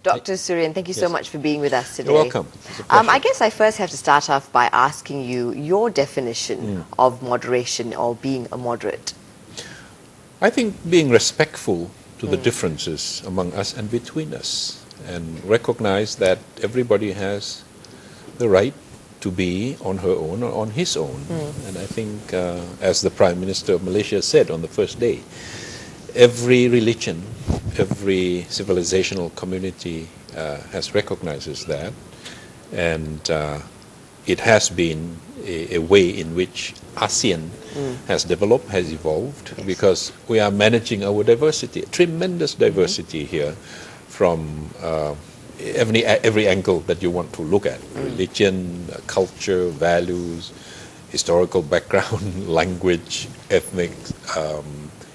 Dr. Suryan, thank you so much for being with us today. You're welcome. It's a pleasure. I guess I first have to start off by asking you your definition of moderation or being a moderate. I think being respectful to the differences among us and between us, and recognize that everybody has the right to be on her own or on his own. And I think, as the Prime Minister of Malaysia said on the first day, every religion, every civilizational community has recognizes that, and it has been a way in which ASEAN has developed, has evolved, because we are managing our diversity, tremendous diversity here, from every angle that you want to look at: religion, culture, values, historical background, language, ethnic.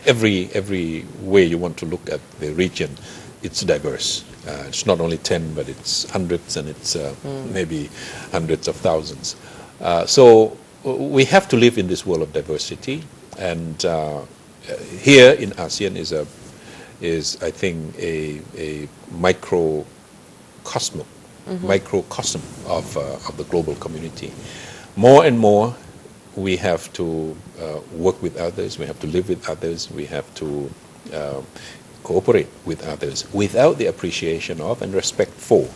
Every way you want to look at the region, it's diverse. It's not only 10, but it's hundreds, and it's maybe hundreds of thousands. So we have to live in this world of diversity, and here in ASEAN is I think a microcosm of the global community. More and more, we have to work with others, we have to live with others, we have to cooperate with others. Without the appreciation of and respect for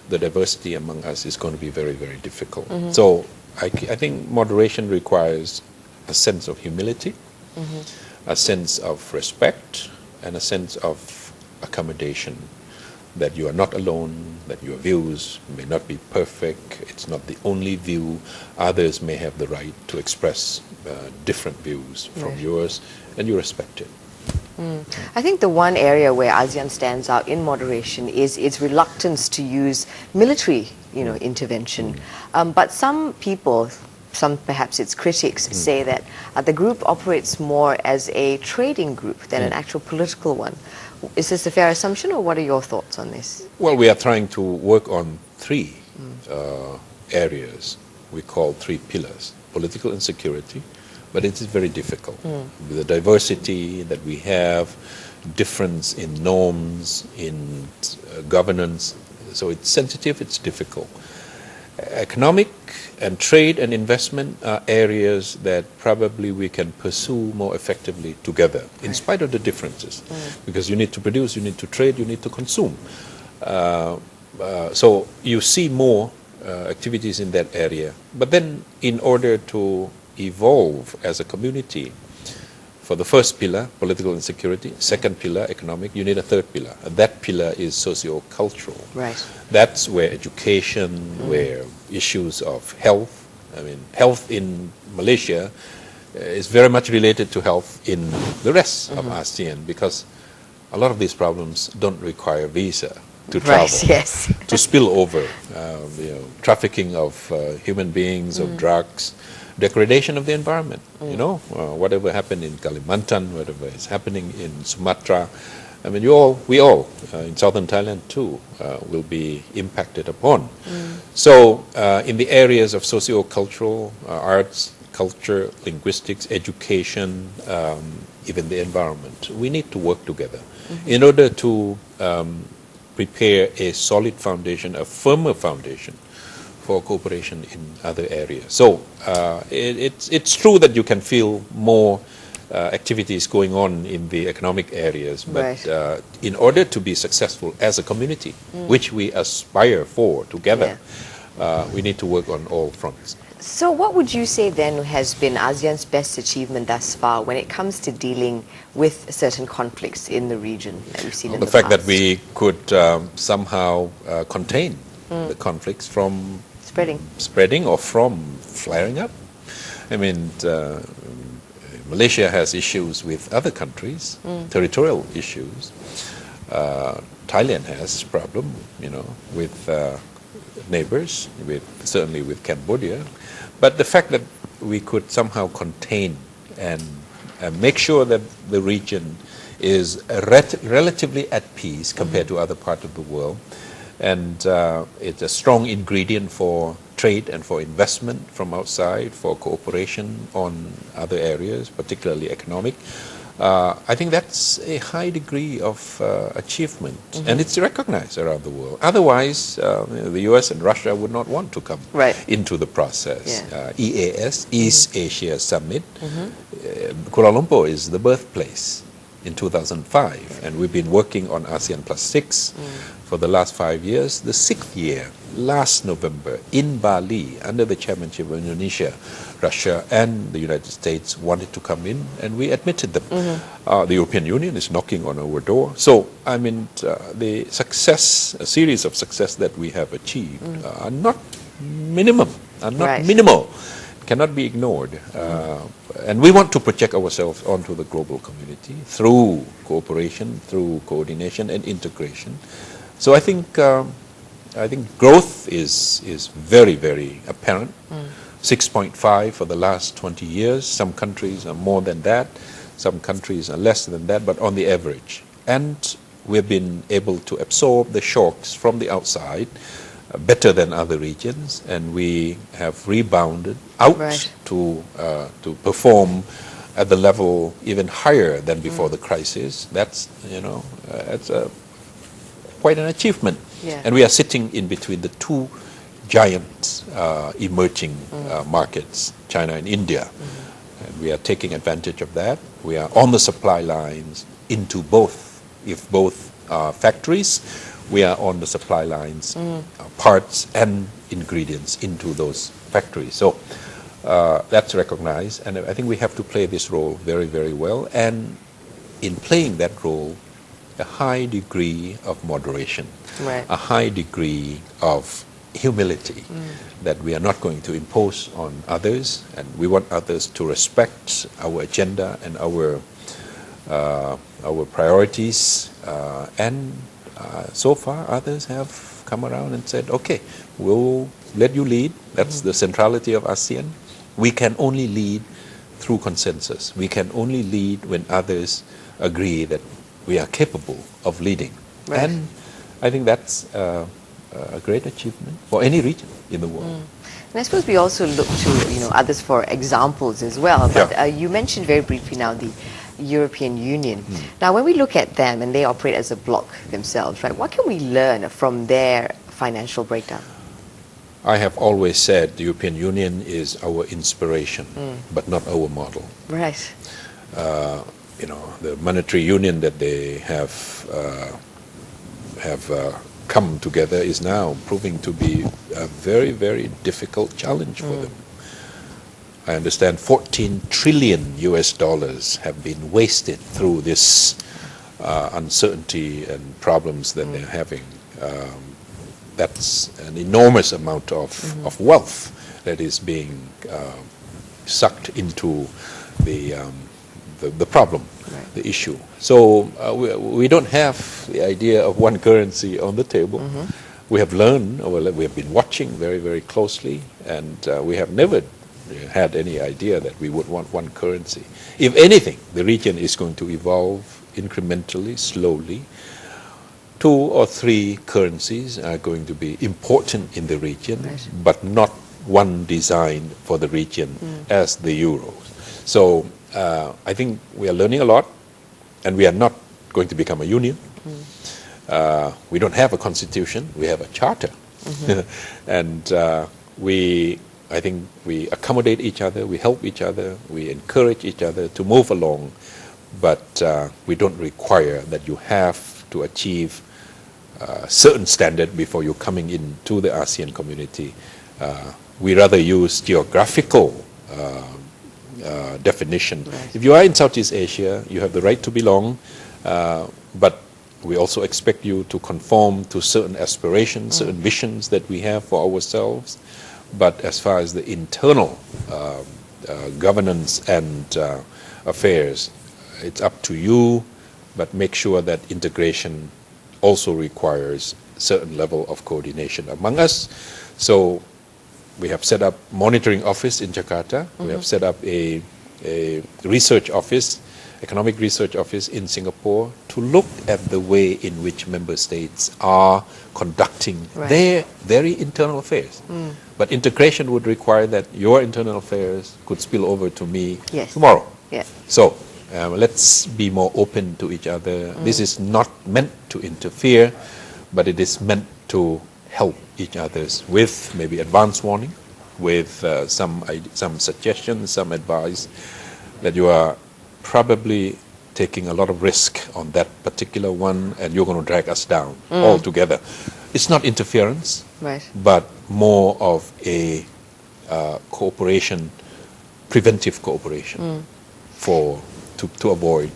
the diversity among us, is going to be very, very difficult. So I think moderation requires a sense of humility, a sense of respect, and a sense of accommodation, that you are not alone, that your views may not be perfect, it's not the only view. Others may have the right to express different views from yours, and you respect it. I think the one area where ASEAN stands out in moderation is its reluctance to use military, intervention. But some people, perhaps its critics, say that the group operates more as a trading group than an actual political one. Is this a fair assumption, or what are your thoughts on this? Well, we are trying to work on three areas we call three pillars: political insecurity, but it is very difficult. With the diversity that we have, difference in norms, in governance, so it's sensitive, it's difficult. Economic and trade and investment are areas that probably we can pursue more effectively together, in spite of the differences, because you need to produce, you need to trade, you need to consume. So you see more activities in that area. But then, in order to evolve as a community, for the first pillar, political insecurity, second pillar, economic, you need a third pillar. And that pillar is socio-cultural. Right. That's where education, where issues of health, health in Malaysia is very much related to health in the rest of ASEAN, because a lot of these problems don't require visa to travel, to spill over, trafficking of human beings, of drugs, degradation of the environment. Whatever happened in Kalimantan, whatever is happening in Sumatra, we all in southern Thailand too will be impacted upon. So in the areas of socio-cultural, arts, culture, linguistics, education, even the environment, we need to work together in order to prepare a solid foundation, a firmer foundation for cooperation in other areas. So it's true that you can feel more activities going on in the economic areas, but in order to be successful as a community, which we aspire for together, we need to work on all fronts. So what would you say then has been ASEAN's best achievement thus far when it comes to dealing with certain conflicts in the region that we've seen in the past? The fact that we could somehow contain the conflicts from spreading or from flaring up. Malaysia has issues with other countries, territorial issues. Thailand has problem, with neighbors, certainly with Cambodia. But the fact that we could somehow contain and make sure that the region is relatively at peace compared to other parts of the world, and it's a strong ingredient for trade and for investment from outside, for cooperation on other areas, particularly economic. I think that's a high degree of achievement, and it's recognized around the world. Otherwise, the US and Russia would not want to come into the process. EAS, East Asia Summit, Kuala Lumpur is the birthplace in 2005, and we've been working on ASEAN Plus 6 for the last 5 years. The 6th year, last November, in Bali, under the chairmanship of Indonesia, Russia and the United States wanted to come in, and we admitted them. The European Union is knocking on our door. So, I mean, the success, a series of success that we have achieved are not minimum, are not minimal, cannot be ignored. And we want to project ourselves onto the global community through cooperation, through coordination and integration. So I think growth is very, very apparent. 6.5 for the last 20 years. Some countries are more than that. Some countries are less than that, but on the average. And we've been able to absorb the shocks from the outside better than other regions, and we have rebounded out to perform at the level even higher than before the crisis. That's, that's quite an achievement. And we are sitting in between the two giant emerging markets, China and India. And we are taking advantage of that. We are on the supply lines into both. If both are factories, we are on the supply lines, parts and ingredients into those factories. So that's recognized, and I think we have to play this role very, very well. And in playing that role, a high degree of moderation, a high degree of humility, that we are not going to impose on others, and we want others to respect our agenda and our priorities. And so far, others have come around and said, okay, we'll let you lead. That's the centrality of ASEAN. We can only lead through consensus. We can only lead when others agree that we are capable of leading. And I think that's a great achievement for any region in the world. And I suppose we also look to others for examples as well. But you mentioned very briefly now the European Union. Now, when we look at them, and they operate as a bloc themselves, right? What can we learn from their financial breakdown? I have always said the European Union is our inspiration, but not our model. The monetary union that they have come together is now proving to be a very, very difficult challenge for them. I understand 14 trillion US dollars have been wasted through this uncertainty and problems that they're having. That's an enormous amount of wealth that is being sucked into the problem, the issue. So we don't have the idea of one currency on the table. We have learned, or we have been watching very, very closely, and we have never had any idea that we would want one currency. If anything, the region is going to evolve incrementally, slowly. 2 or 3 currencies are going to be important in the region, but not one designed for the region as the euro. So I think we are learning a lot, and we are not going to become a union. We don't have a constitution, we have a charter. And I think we accommodate each other, we help each other, we encourage each other to move along, but we don't require that you have to achieve a certain standard before you're coming into the ASEAN community. We rather use geographical definition. If you are in Southeast Asia, you have the right to belong, but we also expect you to conform to certain aspirations, certain visions that we have for ourselves. But as far as the internal governance and affairs, it's up to you, but make sure that integration also requires a certain level of coordination among us. So we have set up monitoring office in Jakarta. We have set up a research office, economic research office in Singapore, to look at the way in which member states are conducting their very internal affairs. But integration would require that your internal affairs could spill over to me tomorrow. So let's be more open to each other. This is not meant to interfere, but it is meant to help each others with maybe advance warning, with some suggestions, some advice that you are probably taking a lot of risk on that particular one and you're going to drag us down altogether. It's not interference, Right. but more of a cooperation, preventive cooperation to avoid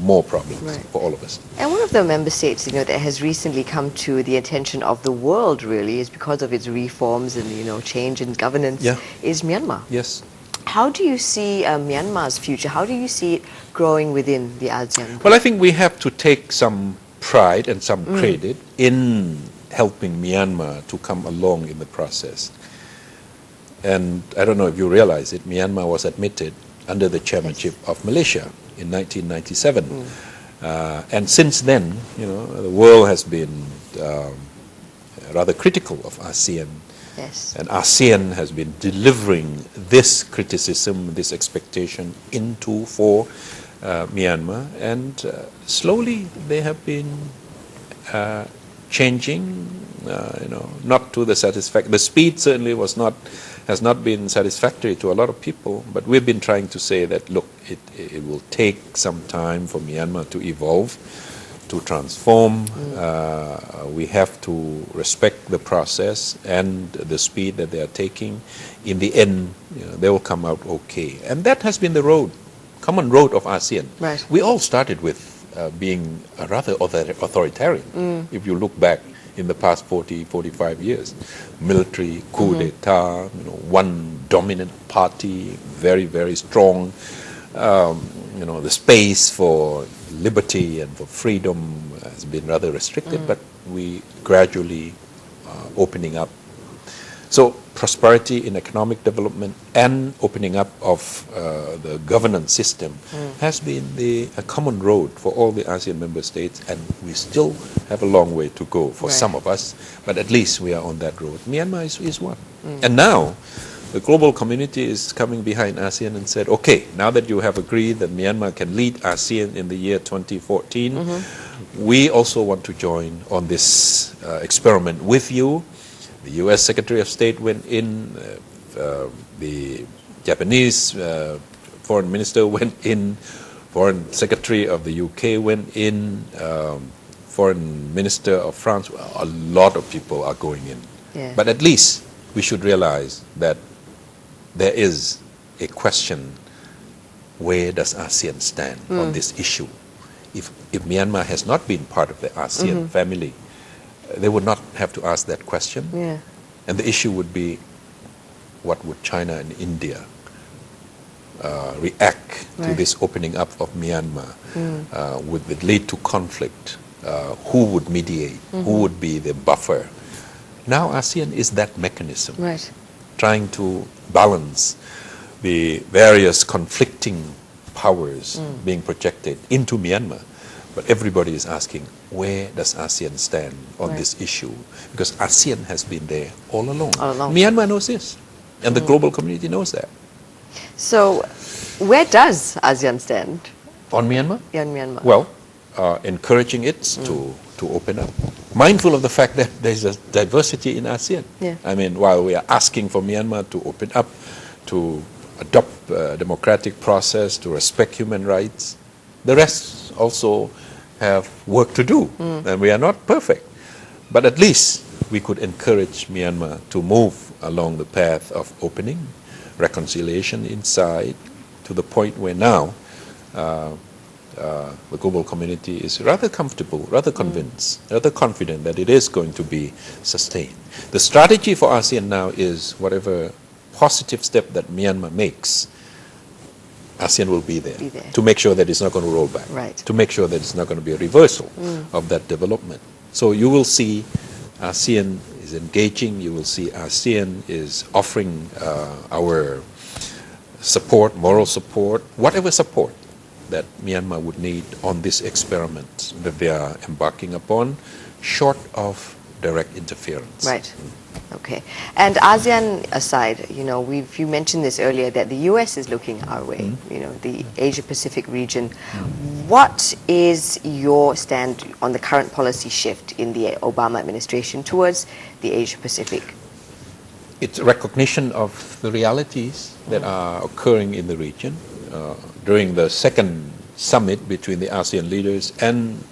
more problems Right. for all of us. And one of the member states, that has recently come to the attention of the world, really, is because of its reforms and, change in governance, Yeah. is Myanmar. Yes. How do you see Myanmar's future? How do you see it growing within the ASEAN? Well, I think we have to take some pride and some credit in helping Myanmar to come along in the process. And I don't know if you realize it, Myanmar was admitted under the chairmanship of Malaysia in 1997. And since then, the world has been rather critical of ASEAN. Yes. And ASEAN has been delivering this criticism, this expectation for Myanmar. And slowly they have been changing, not to the satisfaction. The speed certainly has not been satisfactory to a lot of people, but we've been trying to say that, look, it will take some time for Myanmar to evolve, to transform. We have to respect the process and the speed that they are taking. In the end, they will come out okay. And that has been the common road of ASEAN. Right. We all started with being rather authoritarian. If you look back in the past 40, 45 years, military, coup d'etat, one dominant party, very, very strong. The space for liberty and for freedom has been rather restricted, but we gradually opening up. So prosperity in economic development and opening up of the governance system has been a common road for all the ASEAN member states, and we still have a long way to go for some of us, but at least we are on that road. Myanmar is one. And now the global community is coming behind ASEAN and said, okay, now that you have agreed that Myanmar can lead ASEAN in the year 2014, we also want to join on this experiment with you. The U.S. Secretary of State went in, the Japanese foreign minister went in, foreign secretary of the UK went in, foreign minister of France. A lot of people are going in. Yeah. But at least we should realize that there is a question, where does ASEAN stand on this issue? If Myanmar has not been part of the ASEAN family, they would not have to ask that question. Yeah. And the issue would be, what would China and India react to this opening up of Myanmar? Would it lead to conflict? Who would mediate? Who would be the buffer? Now ASEAN is that mechanism, trying to balance the various conflicting powers being projected into Myanmar. But everybody is asking, where does ASEAN stand on this issue? Because ASEAN has been there all along. Myanmar knows this, and the global community knows that. So, where does ASEAN stand? On Myanmar? Yeah, in Myanmar. Well, encouraging it to open up. Mindful of the fact that there's a diversity in ASEAN. Yeah. I mean, while we are asking for Myanmar to open up, to adopt a democratic process, to respect human rights, the rest also have work to do, and we are not perfect. But at least we could encourage Myanmar to move along the path of opening, reconciliation inside, to the point where now the global community is rather comfortable, rather convinced, rather confident that it is going to be sustained. The strategy for ASEAN now is whatever positive step that Myanmar makes, ASEAN will be there, to make sure that it's not going to roll back, to make sure that it's not going to be a reversal of that development. So you will see ASEAN is engaging, you will see ASEAN is offering our support, moral support, whatever support that Myanmar would need on this experiment that they are embarking upon, short of direct interference. Right. Okay. And ASEAN aside, you mentioned this earlier that the US is looking our way, the Asia Pacific region. What is your stand on the current policy shift in the Obama administration towards the Asia Pacific? It's recognition of the realities that are occurring in the region. During the second summit between the ASEAN leaders and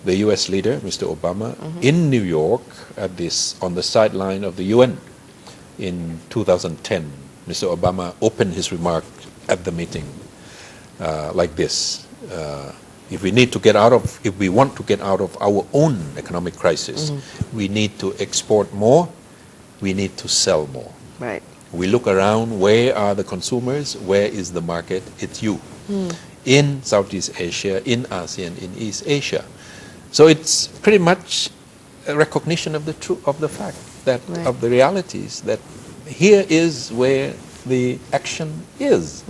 the US leader, Mr. Obama, in New York on the sideline of the UN in 2010, Mr. Obama opened his remark at the meeting like this. If we want to get out of our own economic crisis, we need to export more, we need to sell more. Right. We look around, where are the consumers, where is the market? It's you. In Southeast Asia, in ASEAN, in East Asia. So it's pretty much a recognition of the fact that of the realities that here is where the action is,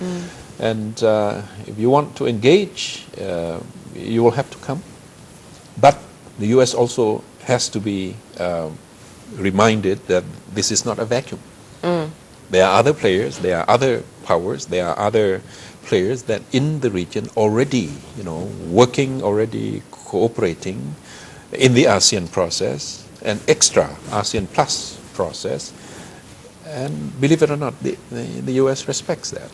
and if you want to engage, you will have to come. But the U.S. also has to be reminded that this is not a vacuum. There are other players, there are other powers, there are other players that in the region already, working, already cooperating in the ASEAN process and extra ASEAN Plus process. And believe it or not, the U.S. respects that.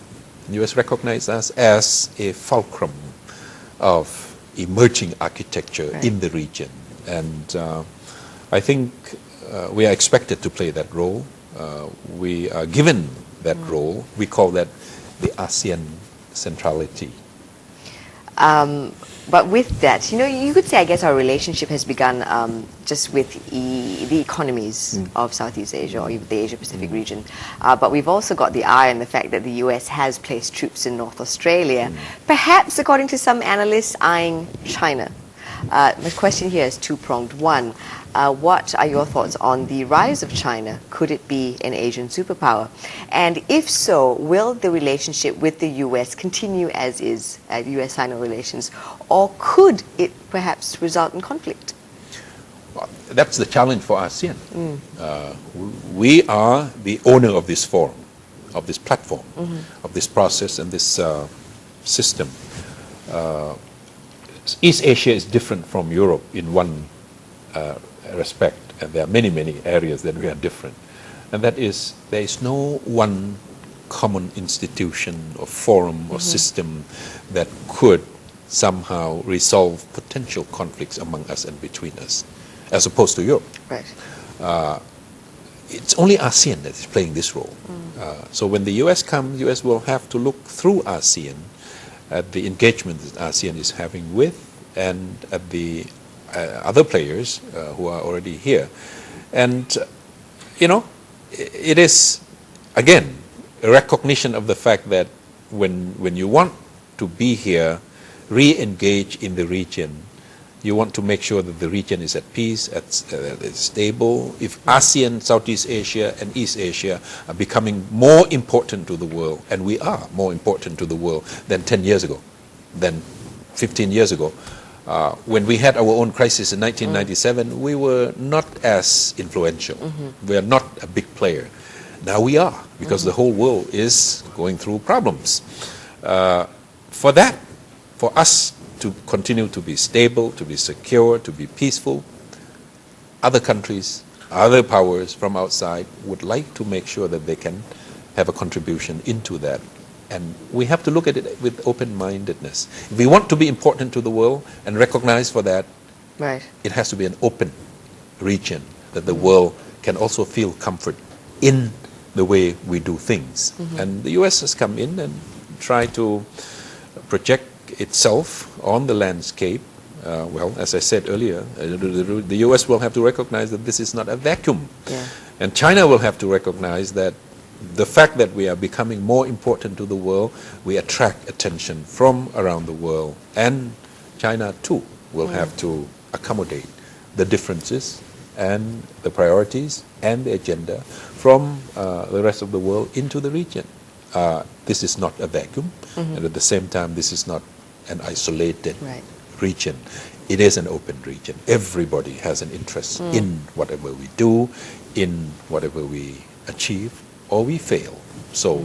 The U.S. recognizes us as a fulcrum of emerging architecture in the region. And I think we are expected to play that role. We are given that role. We call that the ASEAN centrality. But with that, you could say, I guess, our relationship has begun just with the economies of Southeast Asia or even the Asia Pacific region. But we've also got the eye on the fact that the US has placed troops in North Australia, perhaps, according to some analysts, eyeing China. My question here is two-pronged. One, what are your thoughts on the rise of China? Could it be an Asian superpower? And if so, will the relationship with the US continue as is, US-China relations, or could it perhaps result in conflict? Well, that's the challenge for ASEAN. We are the owner of this forum, of this platform, of this process and this system. East Asia is different from Europe in one respect, and there are many, many areas that we are different. And that is, there is no one common institution or forum or system that could somehow resolve potential conflicts among us and between us, as opposed to Europe. Right. It's only ASEAN that is playing this role. So when the US comes, the US will have to look through ASEAN at the engagement that ASEAN is having with, and at the other players who are already here. And, it is, again, a recognition of the fact that when you want to be here, re-engage in the region, you want to make sure that the region is at peace, it's stable. If ASEAN, Southeast Asia, and East Asia are becoming more important to the world, and we are more important to the world than 10 years ago, than 15 years ago, when we had our own crisis in 1997, we were not as influential. We are not a big player. Now we are, because the whole world is going through problems. For us to continue to be stable, to be secure, to be peaceful, other countries, other powers from outside would like to make sure that they can have a contribution into that. And we have to look at it with open-mindedness. If we want to be important to the world and recognized for that, it has to be an open region that the world can also feel comfort in the way we do things. And the US has come in and tried to project itself on the landscape. Well, as I said earlier, the US will have to recognize that this is not a vacuum. And China will have to recognize that the fact that we are becoming more important to the world, we attract attention from around the world. And China too will have to accommodate the differences and the priorities and the agenda from the rest of the world into the region. This is not a vacuum, and at the same time, this is not an isolated region. it is an open region. Everybody has an interest in whatever we do, in whatever we achieve or we fail. So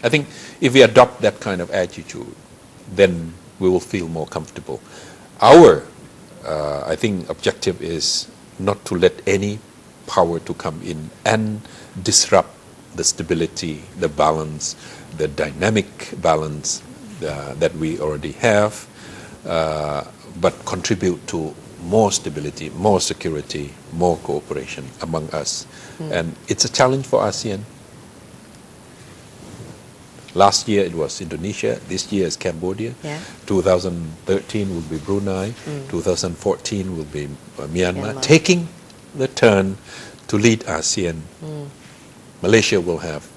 I think if we adopt that kind of attitude, then we will feel more comfortable. Our, I think, objective is not to let any power to come in and disrupt the stability, the balance, the dynamic balance that we already have, but contribute to more stability, more security, more cooperation among us. And it's a challenge for ASEAN. Last year it was Indonesia, this year is Cambodia, 2013 will be Brunei, 2014 will be Myanmar, taking the turn to lead ASEAN. Malaysia will have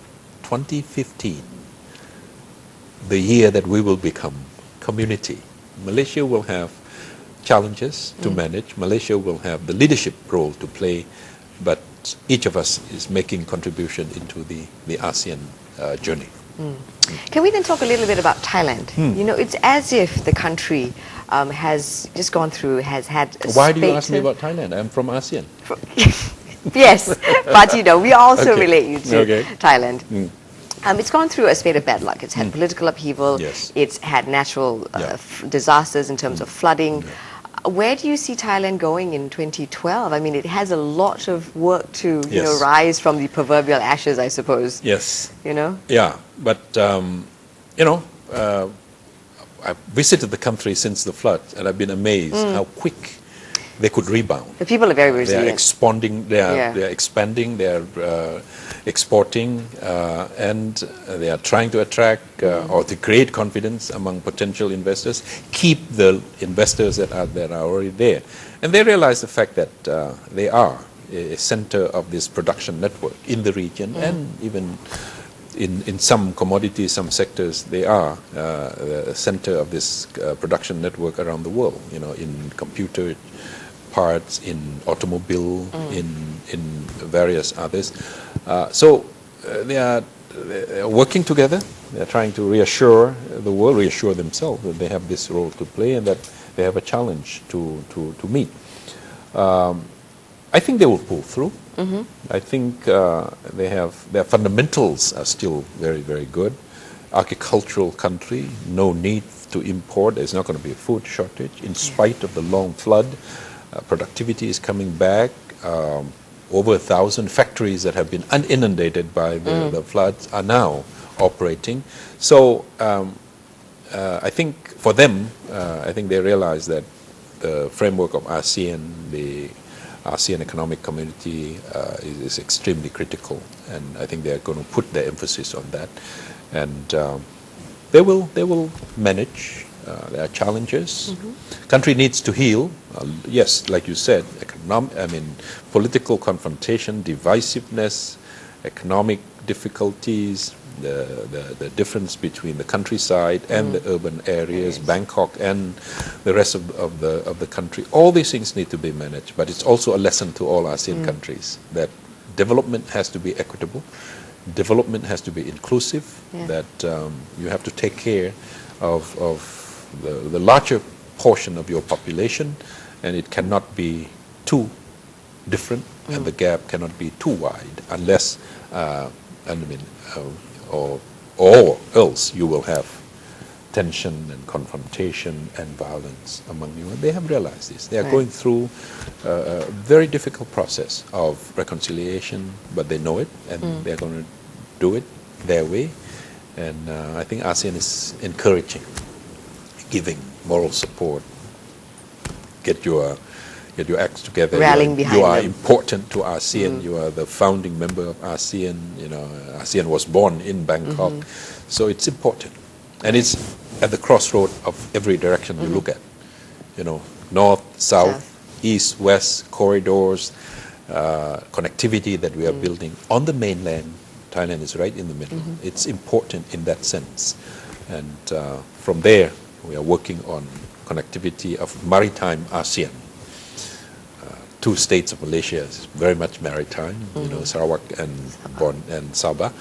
2015, the year that we will become community. Malaysia will have challenges to manage. Malaysia will have the leadership role to play, but each of us is making contribution into the ASEAN journey. Can we then talk a little bit about Thailand? You know, it's as if the country has just gone through, has had a Why do you ask me about Thailand? I'm from ASEAN. Yes, but you know, we also relate you to Okay. Thailand. It's gone through a spate of bad luck. It's had political upheaval. Yes. It's had natural disasters in terms of flooding. Where do you see Thailand going in 2012? I mean, it has a lot of work to you know, rise from the proverbial ashes, I suppose. Yes. You know? Yeah, but you know, I've visited the country since the flood, and I've been amazed how quick they could rebound. The people are very They are resilient. expanding. They are expanding. They are exporting, and they are trying to attract or to create confidence among potential investors. Keep the investors that are already there, and they realize the fact that they are a center of this production network in the region, and even in some commodities, some sectors, they are a center of this production network around the world. You know, in computer parts, in automobile, in various others. So they are working together. They are trying to reassure the world, reassure themselves that they have this role to play and that they have a challenge to meet. I think they will pull through. I think their fundamentals are still very, very good. Agricultural country, no need to import. There's not going to be a food shortage in spite of the long flood. Productivity is coming back. Over 1,000 factories that have been inundated by the floods are now operating. So I think for them, I think they realize that the framework of ASEAN, the ASEAN Economic Community is extremely critical, and I think they are going to put their emphasis on that, and they will manage. There are challenges. Country needs to heal. Yes, like you said, political confrontation, divisiveness, economic difficulties, the difference between the countryside and the urban areas, Bangkok and the rest of the country. All these things need to be managed, but it's also a lesson to all ASEAN countries that development has to be equitable, development has to be inclusive, that you have to take care of the larger portion of your population, and it cannot be too different, and the gap cannot be too wide, unless, or else you will have tension and confrontation and violence among you. And they have realized this. They are going through a very difficult process of reconciliation, but they know it, and they're going to do it their way. And I think ASEAN is encouraging, giving moral support, get your acts together. Rallying behind you are them. Important to ASEAN. You are the founding member of ASEAN. You know, ASEAN was born in Bangkok, so it's important, and it's at the crossroad of every direction you look at. You know, north, south, east, west, corridors, connectivity that we are building on the mainland. Thailand is right in the middle. It's important in that sense, and from there we are working on connectivity of maritime ASEAN. Two states of Malaysia is very much maritime, you know, Sarawak and Sabah,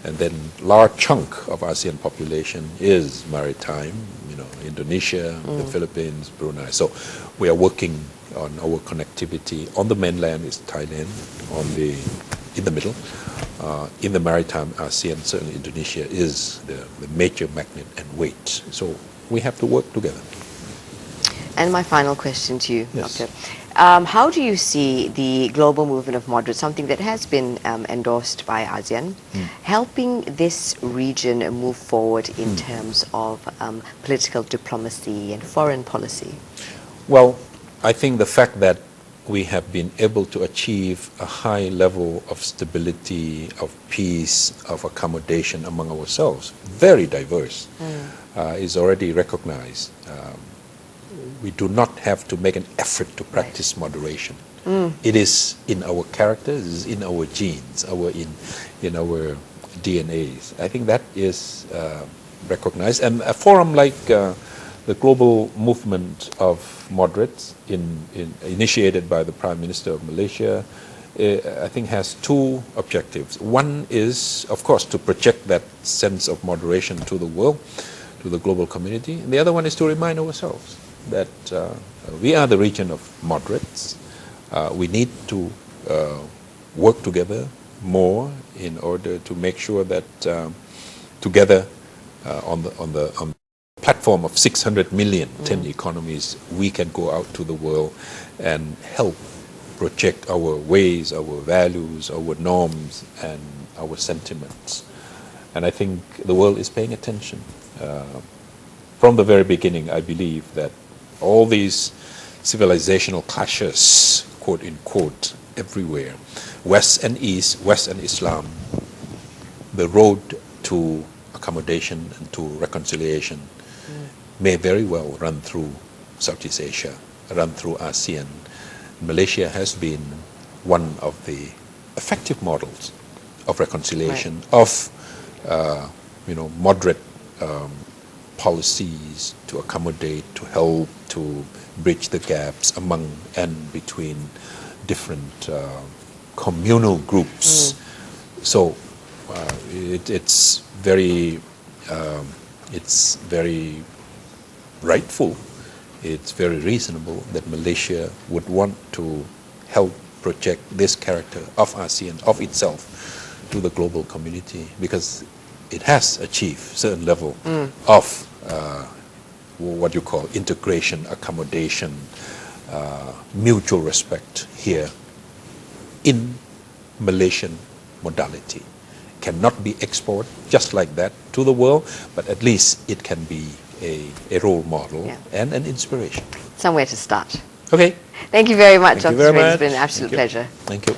and then large chunk of ASEAN population is maritime. Indonesia, the Philippines, Brunei. So we are working on our connectivity. On the mainland is Thailand, in the middle. In the maritime ASEAN, certainly Indonesia is the major magnet and weight. So we have to work together. And my final question to you, Yes. Doctor. How do you see the global movement of moderates, something that has been endorsed by ASEAN, helping this region move forward in terms of political diplomacy and foreign policy? Well, I think the fact that we have been able to achieve a high level of stability, of peace, of accommodation among ourselves, very diverse, is already recognized. We do not have to make an effort to practice moderation. It is in our character, it is in our genes, in our DNAs. I think that is recognized. And a forum like the global movement of moderates, initiated by the Prime Minister of Malaysia, I think has two objectives. One is, of course, to project that sense of moderation to the world, to the global community. And the other one is to remind ourselves that we are the region of moderates. We need to work together more in order to make sure that together on the platform of 600 million, 10 economies, we can go out to the world and help project our ways, our values, our norms, and our sentiments. And I think the world is paying attention. From the very beginning, I believe that all these civilizational clashes, quote unquote, everywhere, West and East, West and Islam, the road to accommodation and to reconciliation may very well run through Southeast Asia, run through ASEAN. Malaysia has been one of the effective models of reconciliation, of moderate policies to accommodate, to help, to bridge the gaps among and between different communal groups. So it's very rightful, it's very reasonable that Malaysia would want to help project this character of ASEAN, of itself, to the global community, because it has achieved certain level of what you call integration, accommodation, mutual respect here in Malaysian modality. Cannot be exported just like that to the world, but at least it can be a role model and an inspiration. Somewhere to start. Okay. Thank you very much, Thank Dr. you very Smith. much. It's been an absolute pleasure. Thank you.